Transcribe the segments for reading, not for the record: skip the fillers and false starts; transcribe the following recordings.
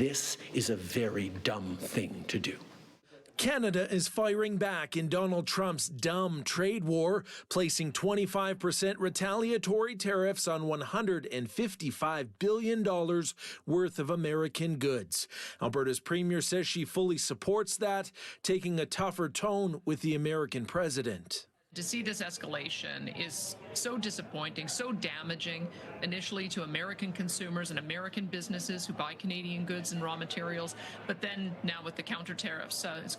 This is a very dumb thing to do. Canada is firing back in Donald Trump's dumb trade war, placing 25% retaliatory tariffs on $155 billion worth of American goods. Alberta's premier says she fully supports that, taking a tougher tone with the American president. To see this escalation is so disappointing, so damaging, initially to American consumers and American businesses who buy Canadian goods and raw materials, but then now with the counter tariffs, it's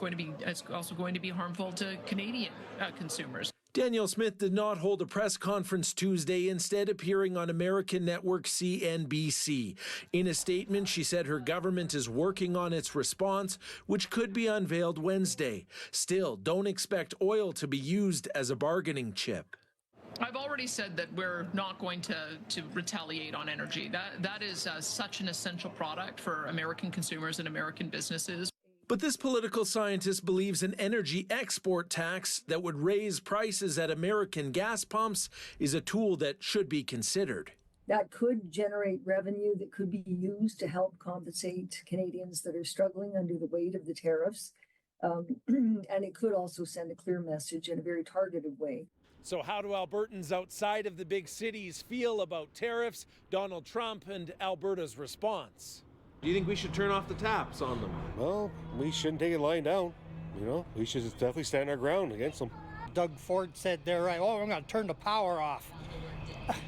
also going to be harmful to Canadian consumers. Danielle Smith did not hold a press conference Tuesday, instead appearing on American network CNBC. In a statement, she said her government is working on its response, which could be unveiled Wednesday. Still, don't expect oil to be used as a bargaining chip. I've already said that we're not going to retaliate on energy. That is such an essential product for American consumers and American businesses. But this political scientist believes an energy export tax that would raise prices at American gas pumps is a tool that should be considered. That could generate revenue that could be used to help compensate Canadians that are struggling under the weight of the tariffs. And it could also send a clear message in a very targeted way. So how do Albertans outside of the big cities feel about tariffs, Donald Trump, and Alberta's response? Do you think we should turn off the taps on them? Well, we shouldn't take it lying down. We should definitely stand our ground against them. Doug Ford said they're right. Oh, I'm going to turn the power off.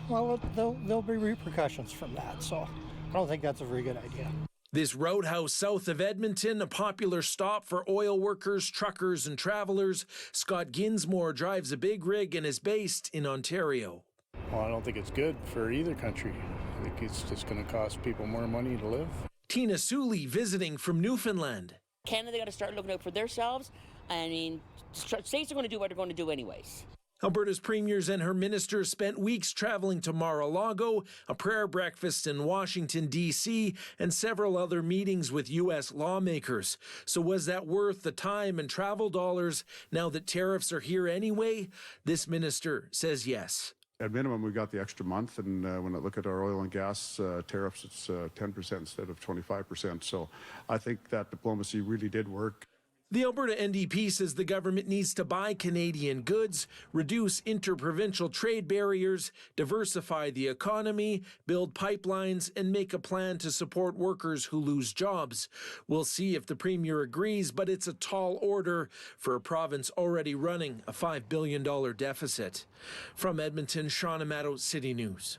Well, there'll be repercussions from that, so I don't think that's a very good idea. This roadhouse south of Edmonton, a popular stop for oil workers, truckers, and travelers. Scott Ginsmore drives a big rig and is based in Ontario. Well, I don't think it's good for either country. I think it's just going to cost people more money to live. Tina Suley visiting from Newfoundland. Canada got to start looking out for themselves. I mean, states are going to do what they're going to do anyways. Alberta's premiers and her ministers spent weeks traveling to Mar-a-Lago, a prayer breakfast in Washington, D.C., and several other meetings with U.S. lawmakers. So was that worth the time and travel dollars now that tariffs are here anyway? This minister says yes. At minimum, we got the extra month, and when I look at our oil and gas tariffs, it's 10% instead of 25%. So I think that diplomacy really did work. The Alberta NDP says the government needs to buy Canadian goods, reduce interprovincial trade barriers, diversify the economy, build pipelines, and make a plan to support workers who lose jobs. We'll see if the Premier agrees, but it's a tall order for a province already running a $5 billion deficit. From Edmonton, Sean Amato, City News.